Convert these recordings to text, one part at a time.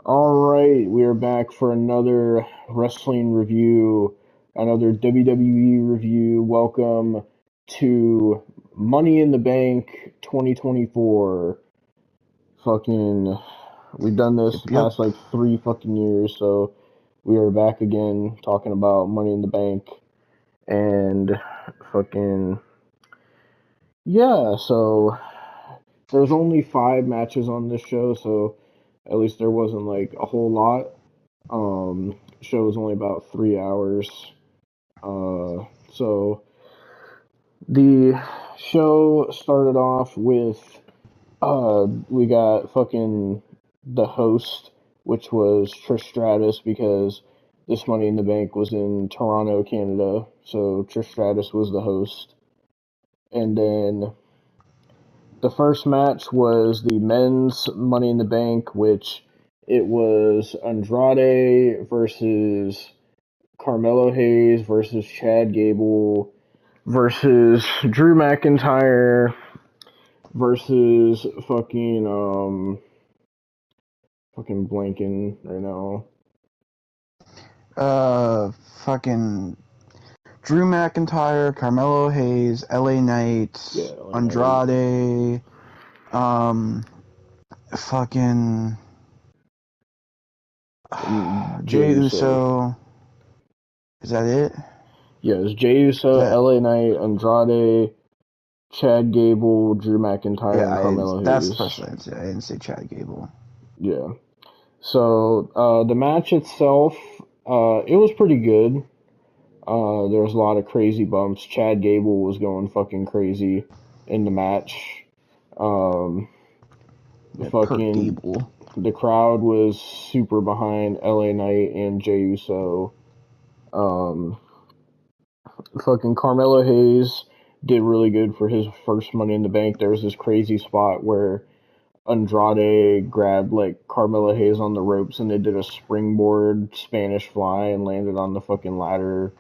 Alright, we are back for another wrestling review, another WWE review. Welcome to Money in the Bank 2024. We've done this the Yep. past like 3 years, so we are back again talking about Money in the Bank. And so there's only 5 matches on this show, so at least there wasn't like a whole lot. Show was only about 3 hours. So the show started off with we got the host, which was Trish Stratus, because this Money in the Bank was in Toronto, Canada. So Trish Stratus was the host, and then the first match was the men's Money in the Bank, which it was Andrade versus Carmelo Hayes versus Chad Gable versus Drew McIntyre versus fucking blanking right now. Fucking Drew McIntyre, Carmelo Hayes, LA Knight, LA Andrade, fucking Jey Uso. Is that it? Yeah, it's Jey Uso, LA Knight, Andrade, Chad Gable, Drew McIntyre, and Carmelo Hayes. That's the first thing I said. I didn't say Chad Gable. Yeah. So the match itself, it was pretty good. There was a lot of crazy bumps. Chad Gable was going fucking crazy in the match. The crowd was super behind LA Knight and Jey Uso. Carmelo Hayes did really good for his first Money in the Bank. There was this crazy spot where Andrade grabbed like Carmelo Hayes on the ropes and they did a springboard Spanish fly and landed on the fucking ladder.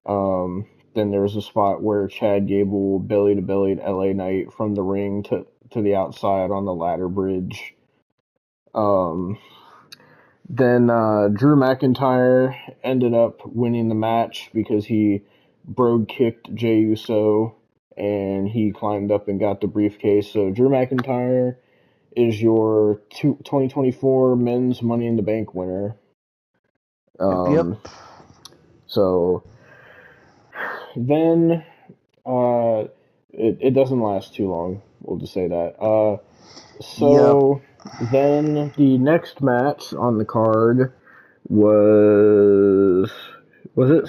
Then there was a spot where Chad Gable belly to bellied LA Knight from the ring to the outside on the ladder bridge. Then Drew McIntyre ended up winning the match because he brogue kicked Jey Uso and he climbed up and got the briefcase. So Drew McIntyre is your 2024 men's Money in the Bank winner. Yep. So then it doesn't last too long. We'll just say that. Then the next match on the card was Braun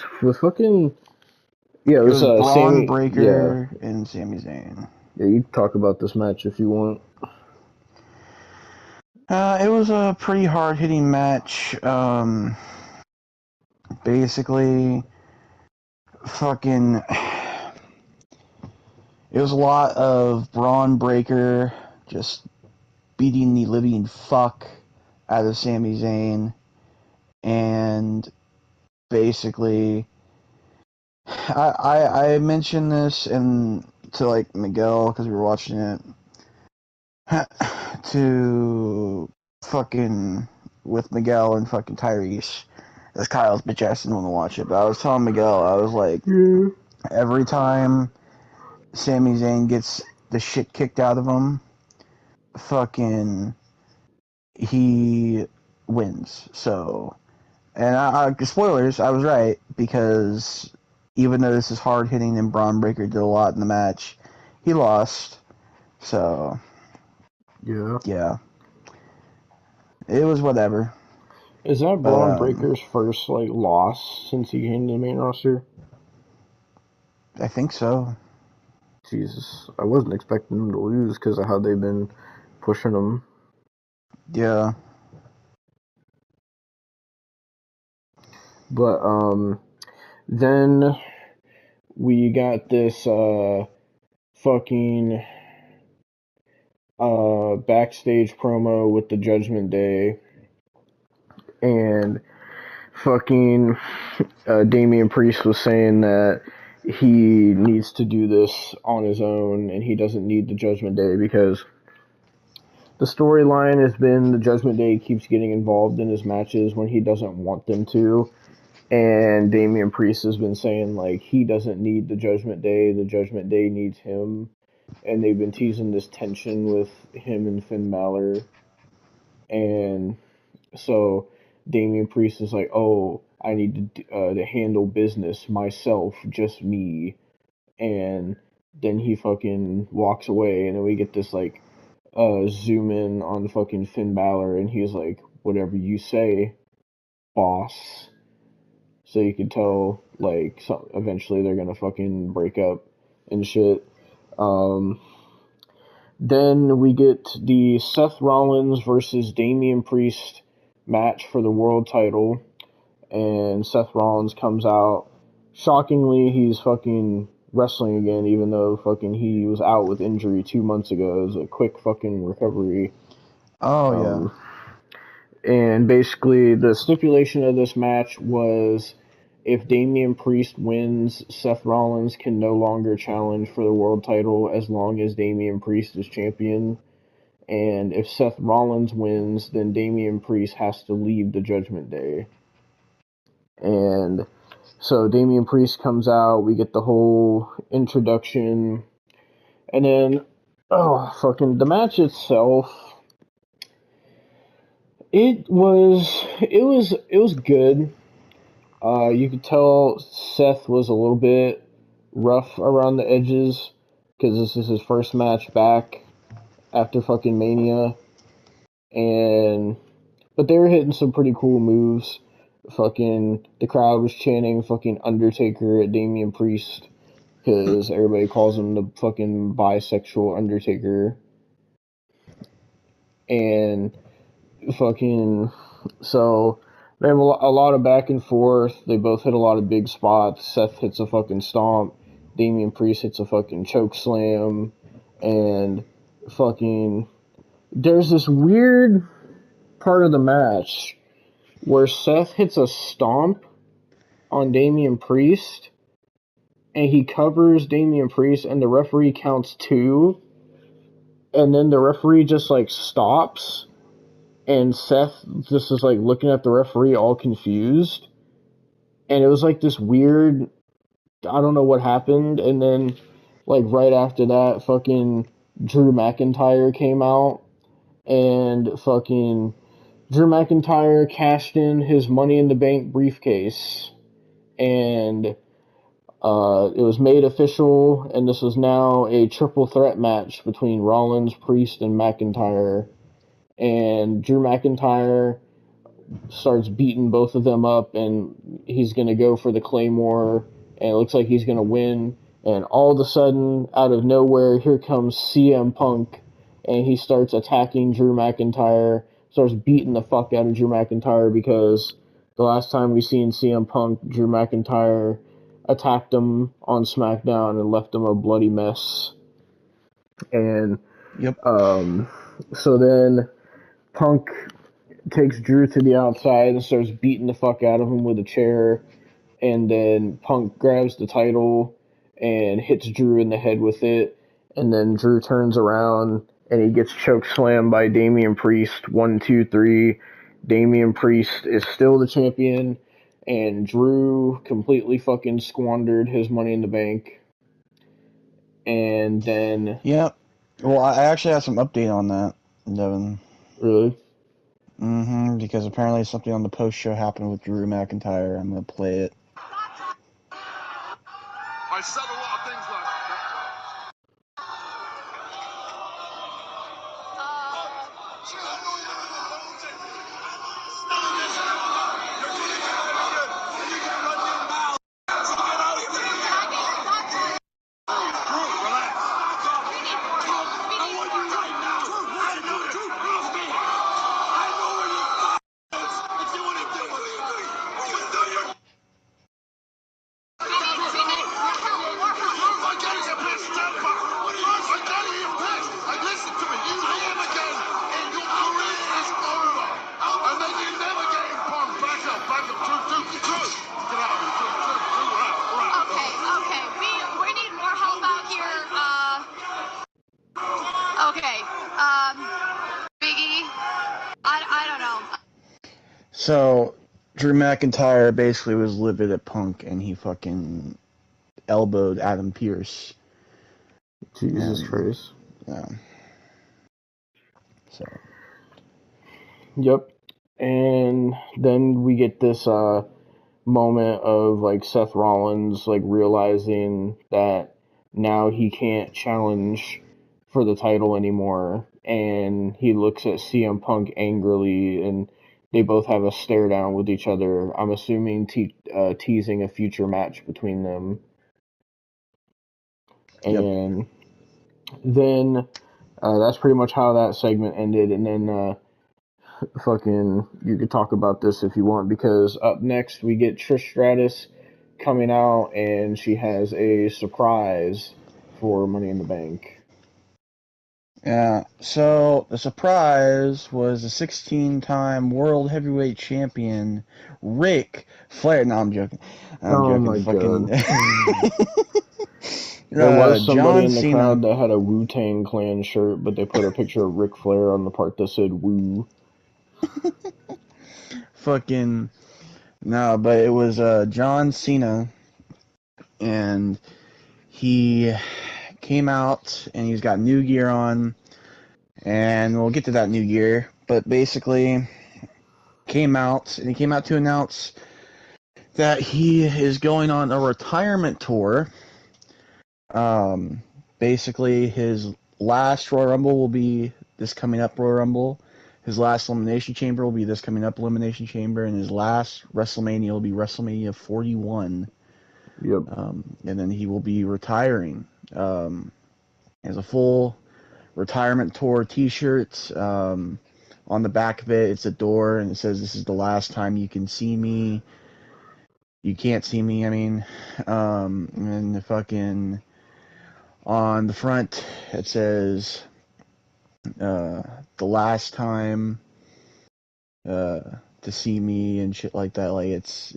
Breaker and Sami Zayn. Yeah, you can talk about this match if you want. It was a pretty hard-hitting match. Basically, it was a lot of Braun Breaker just beating the living fuck out of Sami Zayn, and basically, I mentioned this to like Miguel because we were watching it, to fucking with Miguel and fucking Tyrese. As Kyle's bitch ass didn't want to watch it, but I was telling Miguel, I was like, every time Sami Zayn gets the shit kicked out of him, he wins. So, and spoilers, I was right, because even though this is hard hitting and Braun Breaker did a lot in the match, he lost. So, yeah, it was whatever. Is that Braun Breaker's first loss since he came to the main roster? I think so. Jesus, I wasn't expecting him to lose because of how they've been pushing him. Yeah. But then we got this backstage promo with the Judgment Day, and Damian Priest was saying that he needs to do this on his own and he doesn't need the Judgment Day because the storyline has been the Judgment Day keeps getting involved in his matches when he doesn't want them to. And Damian Priest has been saying, like, he doesn't need the Judgment Day needs him. And they've been teasing this tension with him and Finn Balor. And so Damian Priest is like, oh, I need to handle business myself, just me. And then he fucking walks away, and then we get this, like, zoom in on fucking Finn Balor, and he's like, whatever you say, boss. So you can tell, like, eventually they're gonna fucking break up and shit. Then we get the Seth Rollins versus Damian Priest match for the world title, and Seth Rollins comes out. Shockingly, he's fucking wrestling again, even though fucking he was out with injury 2 months ago. It was a quick fucking recovery. Oh, And basically, the stipulation of this match was if Damian Priest wins, Seth Rollins can no longer challenge for the world title as long as Damian Priest is champion. And if Seth Rollins wins, then Damian Priest has to leave the Judgment Day. And so Damian Priest comes out, we get the whole introduction, and then, fucking, the match itself, it was good. You could tell Seth was a little bit rough around the edges, because this is his first match back after fucking Mania, but they were hitting some pretty cool moves. Fucking, the crowd was chanting fucking Undertaker at Damian Priest, because everybody calls him the fucking bisexual Undertaker. And fucking, so they have a lot of back and forth. They both hit a lot of big spots. Seth hits a fucking stomp. Damian Priest hits a fucking choke slam. And fucking, there's this weird part of the match where Seth hits a stomp on Damian Priest, and he covers Damian Priest, and the referee counts 2, and then the referee just, like, stops, and Seth just is, like, looking at the referee all confused, and it was, like, this weird, I don't know what happened, and then, like, right after that, fucking Drew McIntyre came out, and fucking Drew McIntyre cashed in his Money in the Bank briefcase, and it was made official, and this is now a triple threat match between Rollins, Priest, and McIntyre. And Drew McIntyre starts beating both of them up, and he's going to go for the Claymore, and it looks like he's going to win. And all of a sudden, out of nowhere, here comes CM Punk, and he starts attacking Drew McIntyre, starts beating the fuck out of Drew McIntyre, because the last time we seen CM Punk, Drew McIntyre attacked him on SmackDown and left him a bloody mess. And yep. So then Punk takes Drew to the outside and starts beating the fuck out of him with a chair, and then Punk grabs the title and hits Drew in the head with it, and then Drew turns around and he gets choke slammed by Damian Priest. 1, 2, 3. Damian Priest is still the champion, and Drew completely fucking squandered his Money in the Bank. And then... Yep. Well, I actually have some update on that, Devon. Really? Because apparently something on the post show happened with Drew McIntyre. I'm gonna play it. I said a lot of things like So Drew McIntyre basically was livid at Punk, and he fucking elbowed Adam Pearce. Jesus Christ. Yeah. So. Yep. And then we get this moment of like Seth Rollins like realizing that now he can't challenge for the title anymore, and he looks at CM Punk angrily, and they both have a stare down with each other. I'm assuming teasing a future match between them. And then that's pretty much how that segment ended. And then fucking, you could talk about this if you want, because up next we get Trish Stratus coming out, and she has a surprise for Money in the Bank. Yeah, so the surprise was the 16-time World Heavyweight Champion, Ric Flair. No, I'm joking. I'm Oh joking. my Fucking There was somebody John in the Cena. crowd that had a Wu-Tang Clan shirt, but they put a picture of Ric Flair on the part that said Woo. Fucking no, but it was John Cena, and he came out and he's got new gear on, and we'll get to that new gear. But basically, came out and he came out to announce that he is going on a retirement tour. Basically, his last Royal Rumble will be this coming up Royal Rumble. His last Elimination Chamber will be this coming up Elimination Chamber, and his last WrestleMania will be WrestleMania 41. Yep. And then he will be retiring. Has a full retirement tour T-shirt. On the back of it, it's a door, and it says, "This is the last time you can see me. You can't see me." I mean, and the fucking on the front it says, "The last time to see me" and shit like that. Like it's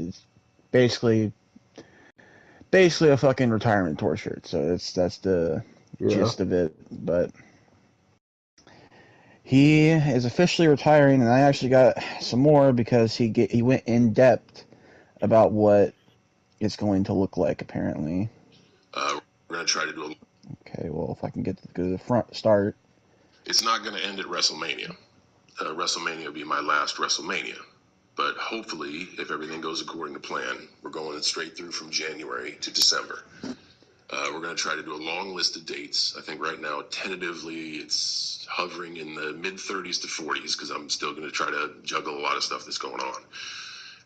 basically a fucking retirement tour shirt. So that's the gist of it. But he is officially retiring, and I actually got some more because he went in depth about what it's going to look like. Apparently. We're gonna try to do a. Okay, well, if I can go to the front start. It's not gonna end at WrestleMania. WrestleMania will be my last WrestleMania. But hopefully, if everything goes according to plan, we're going straight through from January to December. We're going to try to do a long list of dates. I think right now, tentatively, it's hovering in the mid-30s to 40s because I'm still going to try to juggle a lot of stuff that's going on.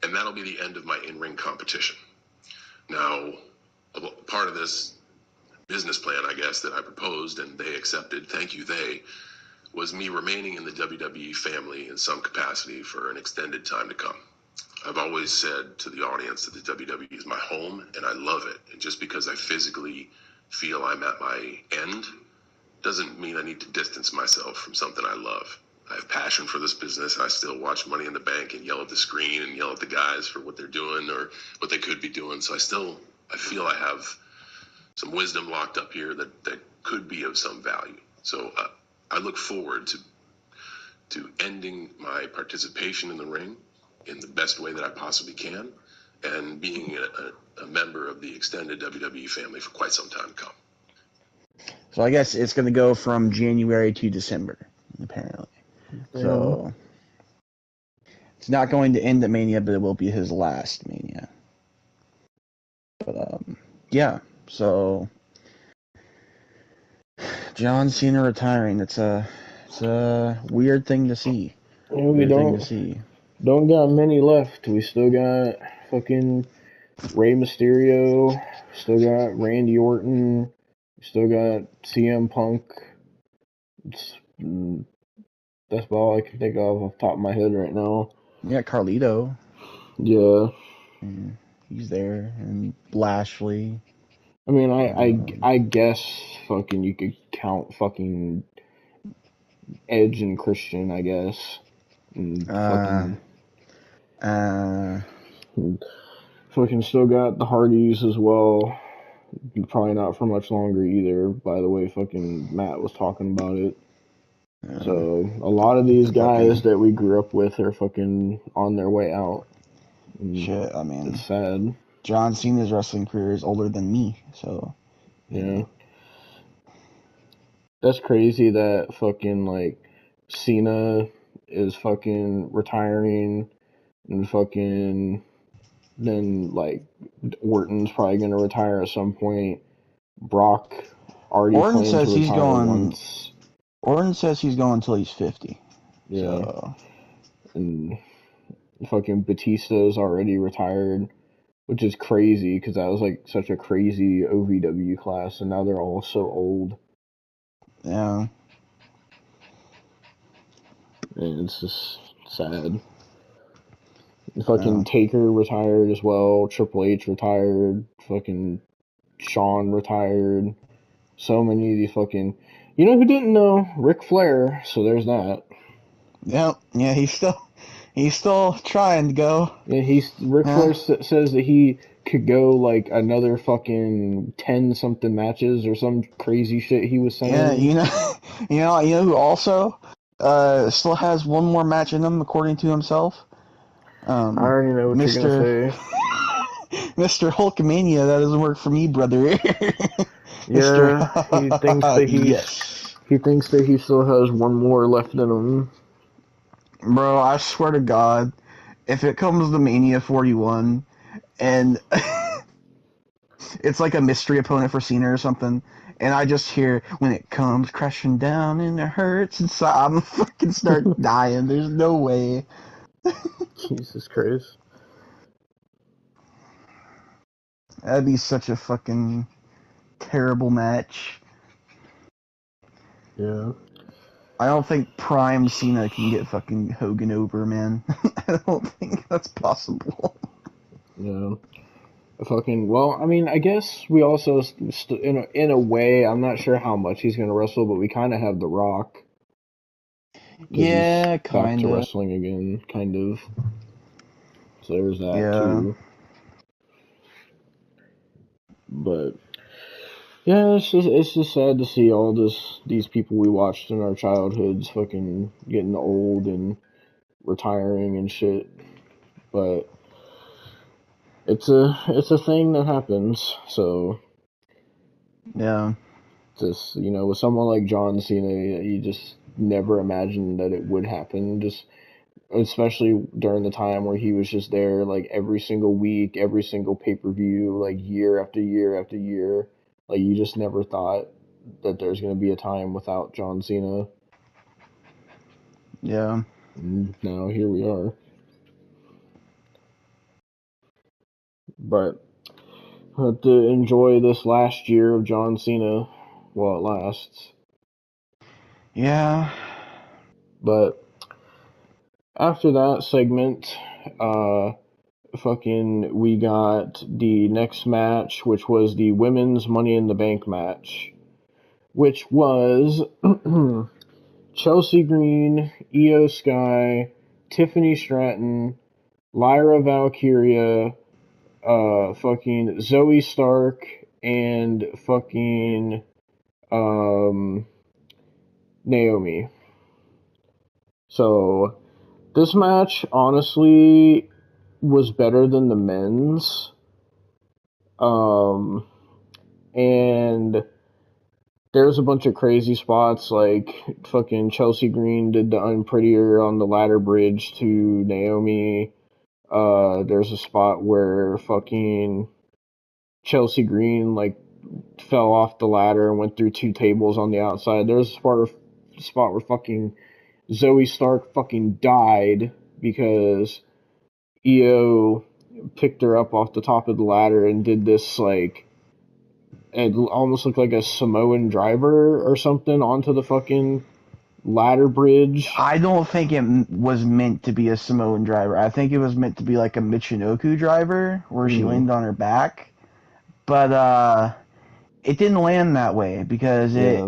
And that'll be the end of my in-ring competition. Now, part of this business plan, I guess, that I proposed and they accepted, thank you, they, was me remaining in the WWE family in some capacity for an extended time to come. I've always said to the audience that the WWE is my home and I love it. And just because I physically feel I'm at my end doesn't mean I need to distance myself from something I love. I have passion for this business. I still watch Money in the Bank and yell at the screen and yell at the guys for what they're doing or what they could be doing. So I feel I have some wisdom locked up here that could be of some value. So I look forward to ending my participation in the ring in the best way that I possibly can, and being a member of the extended WWE family for quite some time to come. So I guess it's going to go from January to December, apparently. Damn. So it's not going to end at Mania, but it will be his last Mania. But yeah. So John Cena retiring. It's a weird thing to see. Yeah, we don't got many left. We still got fucking Rey Mysterio, still got Randy Orton, still got CM Punk. That's about all I can think of off the top of my head right now. Yeah, Carlito. Yeah. He's there, and Lashley. I mean, I guess fucking you could count fucking Edge and Christian, I guess. And fucking still got the Hardys as well. Probably not for much longer either. By the way, fucking Matt was talking about it. So a lot of these guys fucking that we grew up with are fucking on their way out. And shit. I mean, it's sad. John Cena's wrestling career is older than me, so Yeah. That's crazy that fucking like Cena is fucking retiring and fucking then like Orton's probably gonna retire at some point. Brock already Orton planned to says he's retire going. once. Orton says he's going until he's 50. Yeah. So And fucking Batista's already retired, which is crazy because that was like such a crazy OVW class, and now they're all so old, yeah, and it's just sad. yeah. Fucking Taker retired as well. Triple H retired. Fucking Shawn retired. So many of these fucking. You know who didn't know? Ric Flair. So there's that. Yep. Yeah, he's still trying to go. Yeah, Ric Yeah. Flair says that he could go like another fucking 10 something matches or some crazy shit he was Yeah, saying. you know who also still has one more match in him according to himself. I already know what you're gonna Mr. say. Mr. Hulkamania, that doesn't work for me, brother. Mr. Yeah, he thinks that Yes. he thinks that he still has one more left in him. Bro, I swear to God, if it comes to Mania 41 and it's like a mystery opponent for Cena or something, and I just hear when it comes crashing down and it hurts inside, I'm fucking start dying. There's no way. Jesus Christ. That'd be such a fucking terrible match. Yeah. I don't think Prime Cena can get fucking Hogan over, man. I don't think that's possible. Yeah. Fucking, well, I mean, I guess we also, in a way, I'm not sure how much he's going to wrestle, but we kind of have The Rock. Because he's Yeah, back to kinda. wrestling again, kind of. So there's that, Yeah. too. But, yeah, it's just sad to see all these people we watched in our childhoods fucking getting old and retiring and shit. But it's a thing that happens. So Yeah. just with someone like John Cena, you just never imagined that it would happen. Just especially during the time where he was just there like every single week, every single pay-per-view, like year after year after year. Like you just never thought that there's going to be a time without John Cena. Yeah. And now here we are. But have to enjoy this last year of John Cena while it lasts. Yeah. But after that segment, uh, we got the next match, which was the women's Money in the Bank match, which was Chelsea Green, Io Sky, Tiffany Stratton, Lyra Valkyria, fucking Zoe Stark, and fucking Naomi. So this match honestly was better than the men's. And there was a bunch of crazy spots, like fucking Chelsea Green did the unprettier on the ladder bridge to Naomi. There's a spot where fucking Chelsea Green like fell off the ladder and went through two tables on the outside. There's a spot where fucking Zoe Stark fucking died because Io picked her up off the top of the ladder and did this like it almost looked like a Samoan driver or something onto the fucking ladder bridge. I don't think it was meant to be a Samoan driver. I think it was meant to be like a Michinoku driver where she landed on her back. But it didn't land that way because Yeah.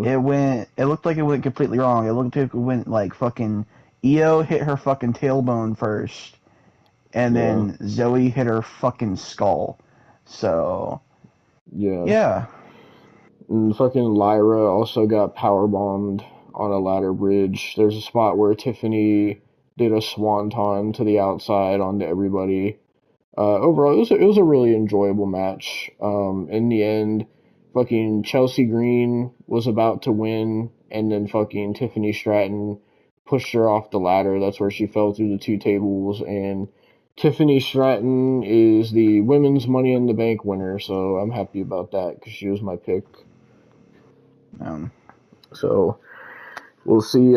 it looked like it went completely wrong. It looked like it went like fucking Io hit her fucking tailbone first and then Zoe hit her fucking skull. So Yeah. yeah. And fucking Lyra also got power bombed on a ladder bridge. There's a spot where Tiffany did a swanton to the outside onto everybody. Overall, it was a really enjoyable match. In the end, fucking Chelsea Green was about to win, and then fucking Tiffany Stratton pushed her off the ladder. That's where she fell through the 2 tables, and Tiffany Stratton is the women's Money in the Bank winner, so I'm happy about that because she was my pick. So we'll see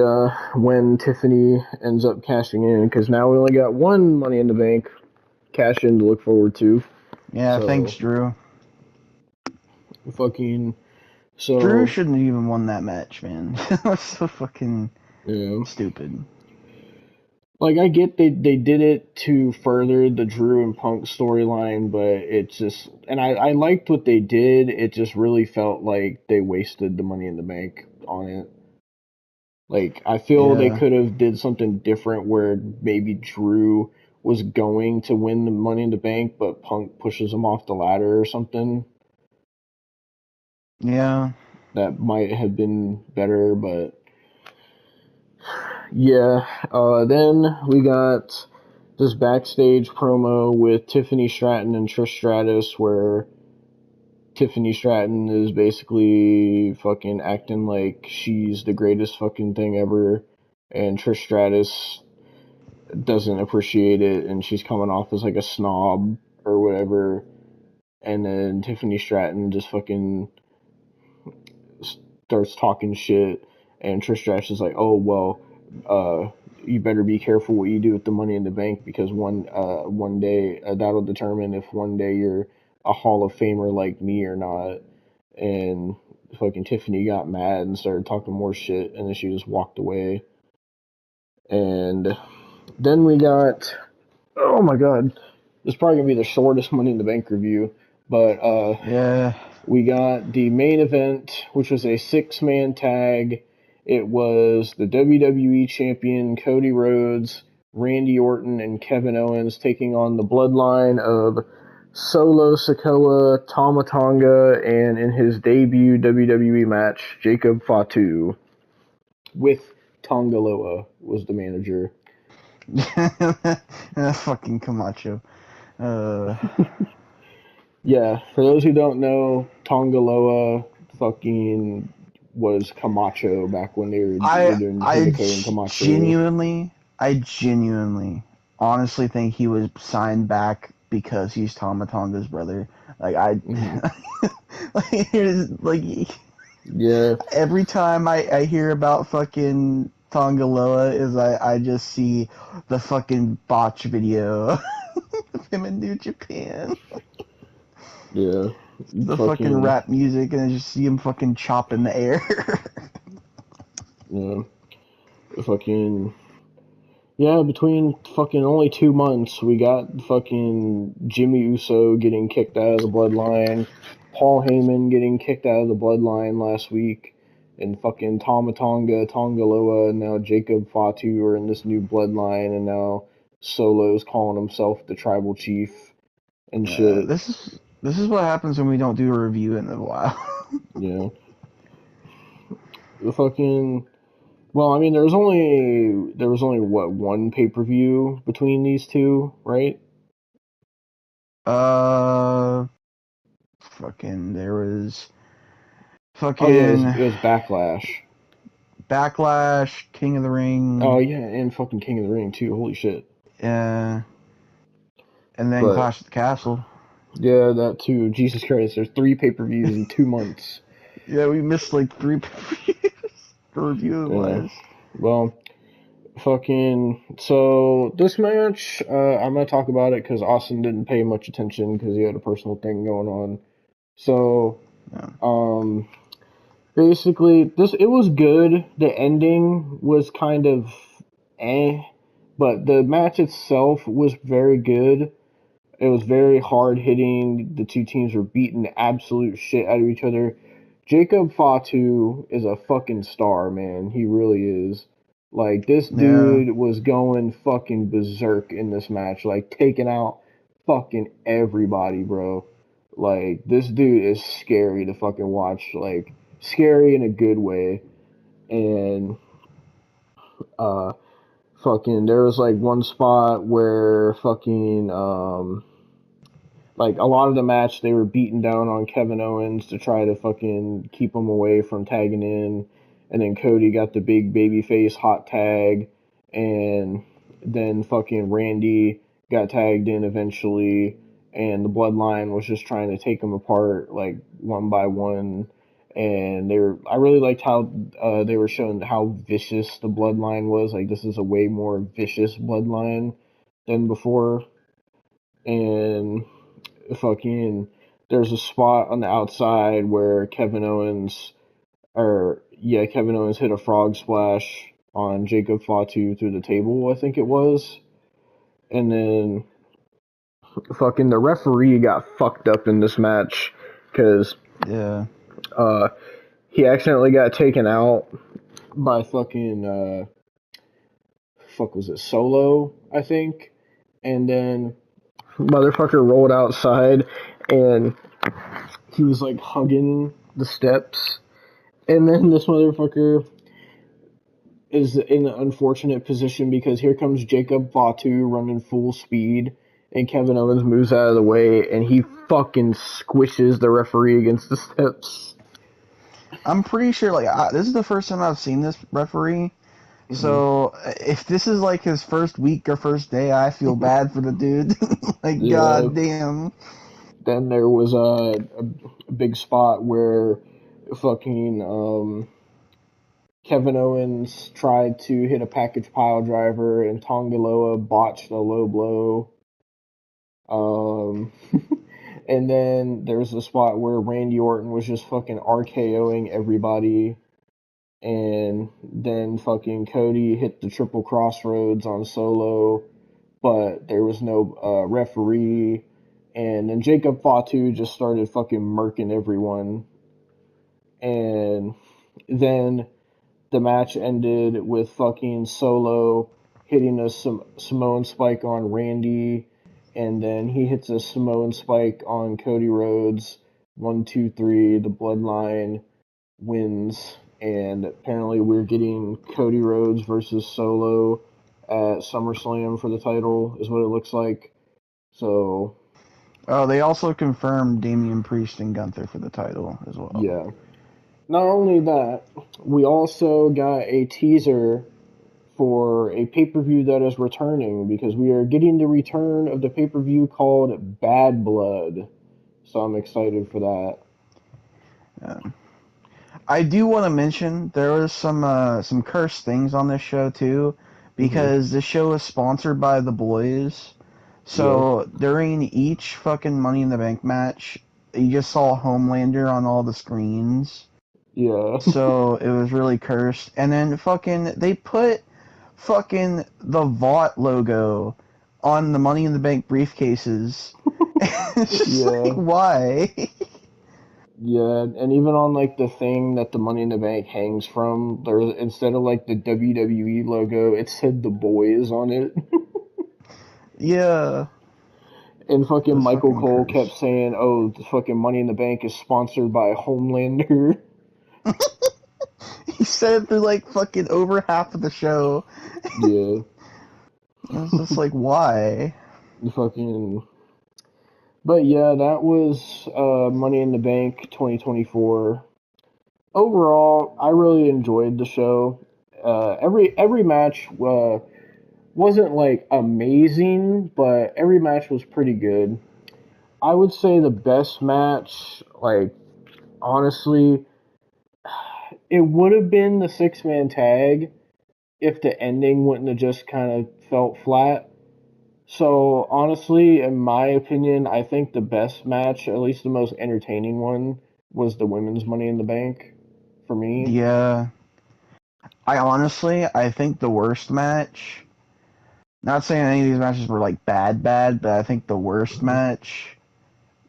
when Tiffany ends up cashing in, because now we only got 1 Money in the Bank cash in to look forward to. Yeah, thanks, Drew. Fucking Drew shouldn't have even won that match, man. That's so fucking stupid. Like, I get they did it to further the Drew and Punk storyline, but it's just, and I liked what they did. It just really felt like they wasted the Money in the Bank on it. Like, I feel they could have did something different where maybe Drew was going to win the Money in the Bank, but Punk pushes him off the ladder or something. Yeah. That might have been better, but yeah. Then we got this backstage promo with Tiffany Stratton and Trish Stratus, where Tiffany Stratton is basically fucking acting like she's the greatest fucking thing ever, and Trish Stratus doesn't appreciate it, and she's coming off as like a snob or whatever. And then Tiffany Stratton just fucking starts talking shit, and Trish Stratus is like, "Oh well, you better be careful what you do with the Money in the Bank, because one day that'll determine if one day you're a Hall of Famer like me or not." And fucking Tiffany got mad and started talking more shit, and then she just walked away. And then we got, oh my god, this is probably gonna be the shortest Money in the Bank review, but we got the main event, which was a 6-man tag. It was the WWE champion Cody Rhodes, Randy Orton, and Kevin Owens taking on the bloodline of Solo Sikoa, Tama Tonga, and in his debut WWE match, Jacob Fatu, with Tongaloa was the manager. Fucking Camacho. Yeah, for those who don't know, Tongaloa fucking was Camacho back when they were doing Hideko and Camacho. I genuinely, honestly think he was signed back because he's Tama Tonga's brother. Yeah. Every time I hear about fucking Tongaloa, is I just see the fucking botch video of him in New Japan. Yeah. The fucking rap music, and I just see him fucking chop in the air. Yeah. Yeah, between fucking only 2 months, we got fucking Jimmy Uso getting kicked out of the bloodline, Paul Heyman getting kicked out of the bloodline last week, and fucking Tama Tonga, Tongaloa, and now Jacob Fatu are in this new bloodline, and now Solo's calling himself the tribal chief and shit. This is what happens when we don't do a review in a while. Yeah. The fucking... Well, I mean, there was only what, 1 pay-per-view between these two, right? Fucking there was fucking. Oh yeah, it was Backlash. Backlash, King of the Ring. Oh yeah, and fucking King of the Ring too. Holy shit. Yeah. And then Clash at the Castle. Yeah, that too. Jesus Christ, there's 3 pay-per-views in 2 months. Yeah, we missed like 3 pay-per-views. The review was. Well, fucking. So this match, I'm gonna talk about it because Austin didn't pay much attention because he had a personal thing going on. So, basically, it was good. The ending was kind of but the match itself was very good. It was very hard hitting. The 2 teams were beating the absolute shit out of each other. Jacob Fatu is a fucking star, man. He really is. Like, this dude was going fucking berserk in this match. Like, taking out fucking everybody, bro. Like, this dude is scary to fucking watch. Like, scary in a good way. and fucking there was like one spot where fucking like a lot of the match they were beating down on Kevin Owens to try to fucking keep him away from tagging in, and then Cody got the big babyface hot tag, and then fucking Randy got tagged in eventually, and the Bloodline was just trying to take them apart like one by one. And I really liked how they were showing how vicious the Bloodline was. Like, this is a way more vicious Bloodline than before. And fucking there's a spot on the outside where Kevin Owens hit a frog splash on Jacob Fatu through the table, I think it was. And then fucking the referee got fucked up in this match because Yeah. He accidentally got taken out by fucking fuck was it Solo, I think. And then motherfucker rolled outside and he was like hugging the steps, and then this motherfucker is in an unfortunate position because here comes Jacob Fatu running full speed, and Kevin Owens moves out of the way, and he fucking squishes the referee against the steps. I'm pretty sure, like, this is the first time I've seen this referee. Mm-hmm. So, if this is, like, his first week or first day, I feel bad for the dude. Like, yeah. God damn. Then there was a big spot where fucking Kevin Owens tried to hit a package pile driver, and Tongaloa botched a low blow. And then there's a spot where Randy Orton was just fucking RKOing everybody. And then fucking Cody hit the triple crossroads on Solo, but there was no referee. And then Jacob Fatu just started fucking murking everyone. And then the match ended with fucking Solo hitting a Samoan spike on Randy, and then he hits a Samoan spike on Cody Rhodes. 1, 2, 3, the Bloodline wins, and apparently we're getting Cody Rhodes versus Solo at SummerSlam for the title, is what it looks like. So... Oh, they also confirmed Damian Priest and Gunther for the title as well. Yeah. Not only that, we also got a teaser for a pay-per-view that is returning, because we are getting the return of the pay-per-view called Bad Blood. So I'm excited for that. Yeah. I do want to mention there was some cursed things on this show too, because this show is sponsored by The Boys. So during each fucking Money in the Bank match, you just saw Homelander on all the screens. Yeah. So it was really cursed. And then fucking they put fucking the Vought logo on the Money in the Bank briefcases. It's just like, why? Yeah, and even on like the thing that the Money in the Bank hangs from, there's, instead of like the WWE logo, it said The Boys on it. Yeah. And fucking Michael Cole kept saying, "Oh, the fucking Money in the Bank is sponsored by Homelander." He said it through like fucking over half of the show. Yeah. I was just like, why? Fucking. But yeah, that was Money in the Bank 2024. Overall, I really enjoyed the show. Every match wasn't like amazing, but every match was pretty good. I would say the best match, like, honestly, it would have been the 6-man tag if the ending wouldn't have just kind of felt flat. So, honestly, in my opinion, I think the best match, at least the most entertaining one, was the women's Money in the Bank for me. Yeah. I think the worst match, not saying any of these matches were like bad, but I think the worst match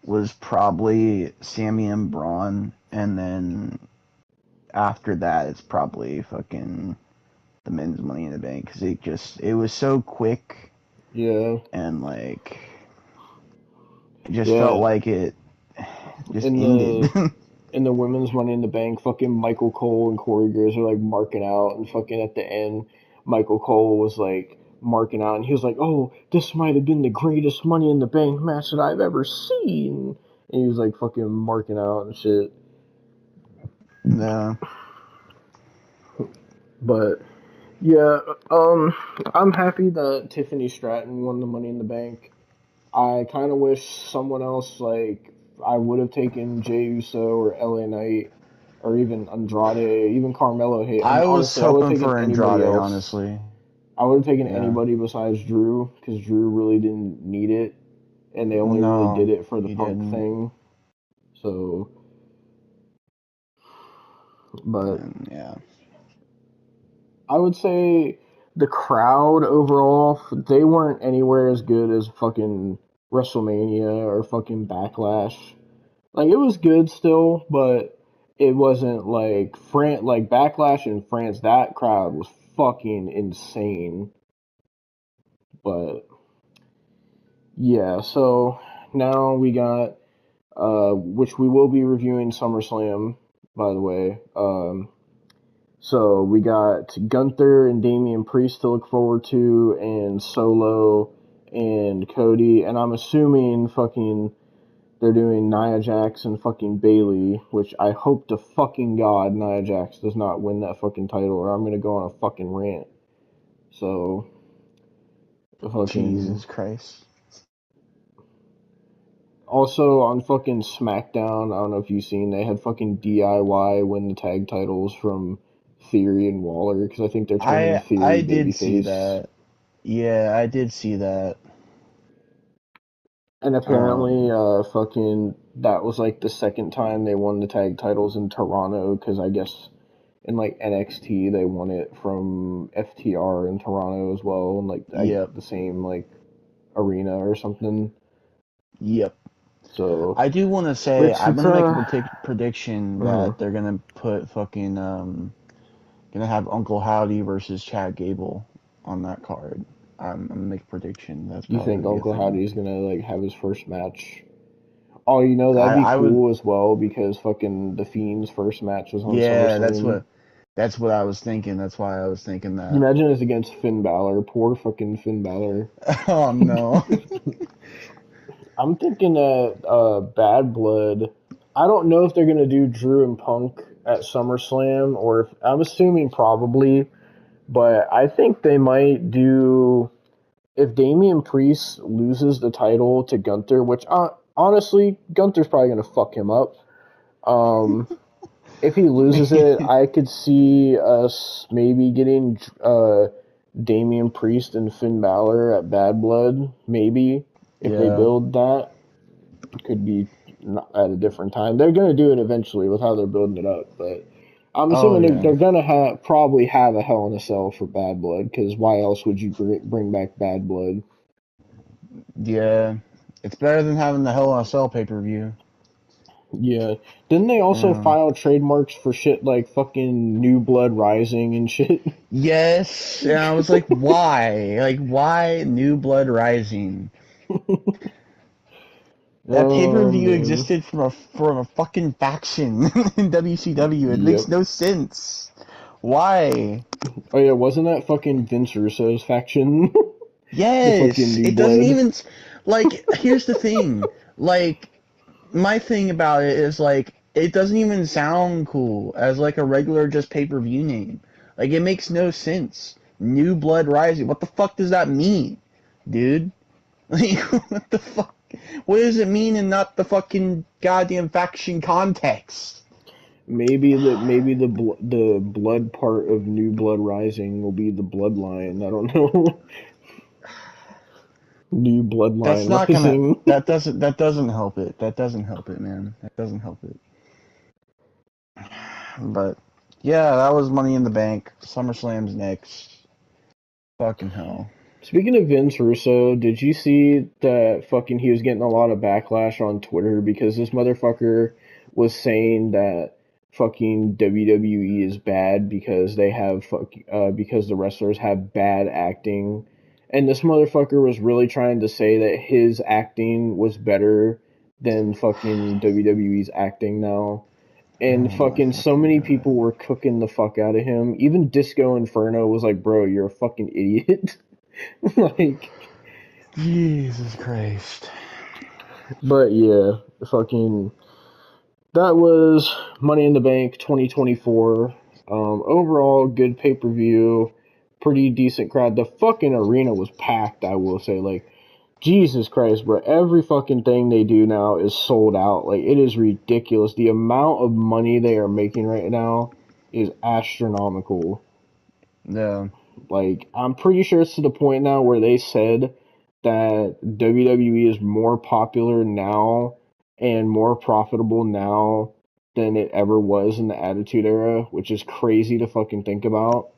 was probably Sammy and Braun, and then after that it's probably fucking the men's Money in the Bank, because it was so quick. Yeah. And like it just felt like it just ended. in the women's Money in the Bank, fucking Michael Cole and Corey Graves are like marking out, and fucking at the end, Michael Cole was like marking out, and he was like, "Oh, this might have been the greatest Money in the Bank match that I've ever seen," and he was like fucking marking out and shit. Yeah. But yeah, I'm happy that Tiffany Stratton won the Money in the Bank. I kind of wish someone else, like, I would have taken Jey Uso or LA Knight or even Andrade, even Carmelo. Hey, I was honestly, I would have hoping taken for anybody Andrade, else. honestly. I would have taken Yeah. anybody besides Drew because Drew really didn't need it, and they only really did No, it for the he Punk didn't. thing. So, but Yeah. I would say the crowd overall, they weren't anywhere as good as fucking WrestleMania or fucking Backlash. Like, it was good still, but it wasn't like like Backlash in France. That crowd was fucking insane. But yeah, so now we got which we will be reviewing SummerSlam, by the way. So we got Gunther and Damian Priest to look forward to, and Solo and Cody, and I'm assuming fucking they're doing Nia Jax and fucking Bailey, which I hope to fucking God Nia Jax does not win that fucking title, or I'm gonna go on a fucking rant. So, fucking. Jesus Christ. Also on fucking SmackDown, I don't know if you've seen, they had fucking DIY win the tag titles from Theory and Waller, because I think they're turning I Theory did see babyface. that. Yeah, I did see that. And apparently, fucking, that was like the second time they won the tag titles in Toronto, because I guess in like NXT they won it from FTR in Toronto as well, and like Yep. the same like arena or something. Yep. So I do want to say it's I'm gonna make a uh prediction uh that they're gonna put fucking gonna have Uncle Howdy versus Chad Gable on that card. I'm gonna make a prediction. That's you probably think gonna be a Uncle thing. Howdy's gonna like have his first match? Oh, you know that'd be I would. cool as well because fucking the Fiend's first match was on Yeah, SummerSlam. that's what I was thinking. That's why I was thinking You that. imagine it's against Finn Balor. Poor fucking Finn Balor. Oh no. I'm thinking that Bad Blood. I don't know if they're gonna do Drew and Punk at SummerSlam, or if I'm assuming probably, but I think they might do if Damian Priest loses the title to Gunther, which honestly Gunther's probably gonna fuck him up. Um, if he loses it, I could see us maybe getting Damian Priest and Finn Balor at Bad Blood, maybe if they Yeah. build that. Could be at a different time. They're going to do it eventually with how they're building it up, but I'm Oh assuming yeah. they're going to probably have a Hell in a Cell for Bad Blood, because why else would you bring back Bad Blood? Yeah. It's better than having the Hell in a Cell pay-per-view. Yeah. Didn't they also Yeah. file trademarks for shit like fucking New Blood Rising and shit? Yes, and I was like, why? Like, why New Blood Rising? That Oh, pay-per-view man. existed from a fucking faction in WCW. It makes Yep. no sense. Why? Oh, yeah, wasn't that fucking Vince Russo's faction? The fucking Yes, New it doesn't Blood? even like. Here's the thing. Like, my thing about it is like it doesn't even sound cool as like a regular just pay-per-view name. Like it makes no sense. New Blood Rising. What the fuck does that mean, dude? Like what the fuck? What does it mean in not the fucking goddamn faction context? Maybe the blood part of New Blood Rising will be the bloodline. I don't know. New That's Bloodline not gonna. Rising. That doesn't help it. That doesn't help it, man. That doesn't help it. But yeah, that was Money in the Bank. SummerSlam's next. Fucking hell. Speaking of Vince Russo, did you see that fucking he was getting a lot of backlash on Twitter because this motherfucker was saying that fucking WWE is bad because they have because the wrestlers have bad acting, and this motherfucker was really trying to say that his acting was better than fucking WWE's acting now. and Oh my fucking so fucking many god. people were cooking the fuck out of him. Even Disco Inferno was like, "Bro, you're a fucking idiot." Like, Jesus Christ. but yeah, fucking that was Money in the Bank 2024. Overall, good pay per view, pretty decent crowd. The fucking arena was packed. I will say, like, Jesus Christ, bro. Every fucking thing they do now is sold out. Like, it is ridiculous. The amount of money they are making right now is astronomical. Yeah. Like, I'm pretty sure it's to the point now where they said that WWE is more popular now and more profitable now than it ever was in the Attitude Era, which is crazy to fucking think about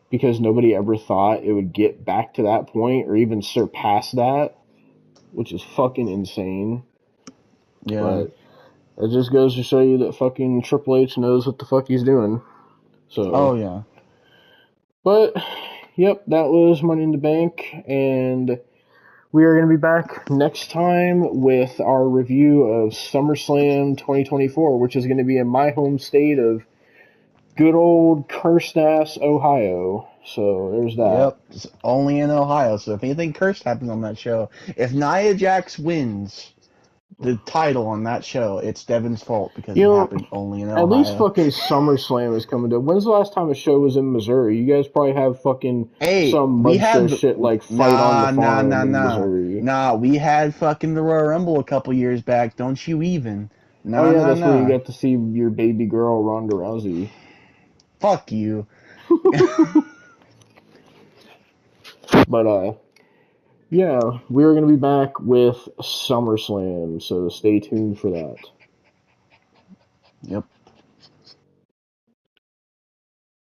because nobody ever thought it would get back to that point or even surpass that, which is fucking insane. Yeah. But it just goes to show you that fucking Triple H knows what the fuck he's doing. Oh So, yeah. but yep, that was Money in the Bank, and we are going to be back next time with our review of SummerSlam 2024, which is going to be in my home state of good old cursed ass Ohio. So there's that. Yep. It's only in Ohio, so if anything cursed happens on that show, if Nia Jax wins the title on that show, it's Devon's fault because You it know, happened only in at least Ohio. fucking SummerSlam is coming to. When's the last time a show was in Missouri? You guys probably have fucking Hey, some we mudster had shit like Fight on the nah nah Farm nah in nah Missouri. nah. We had fucking the Royal Rumble a couple years back. Don't you even? Oh Nah yeah, nah that's where you nah. got to see your baby girl Ronda Rousey. Fuck you. But yeah, we're gonna be back with SummerSlam, so stay tuned for that. Yep.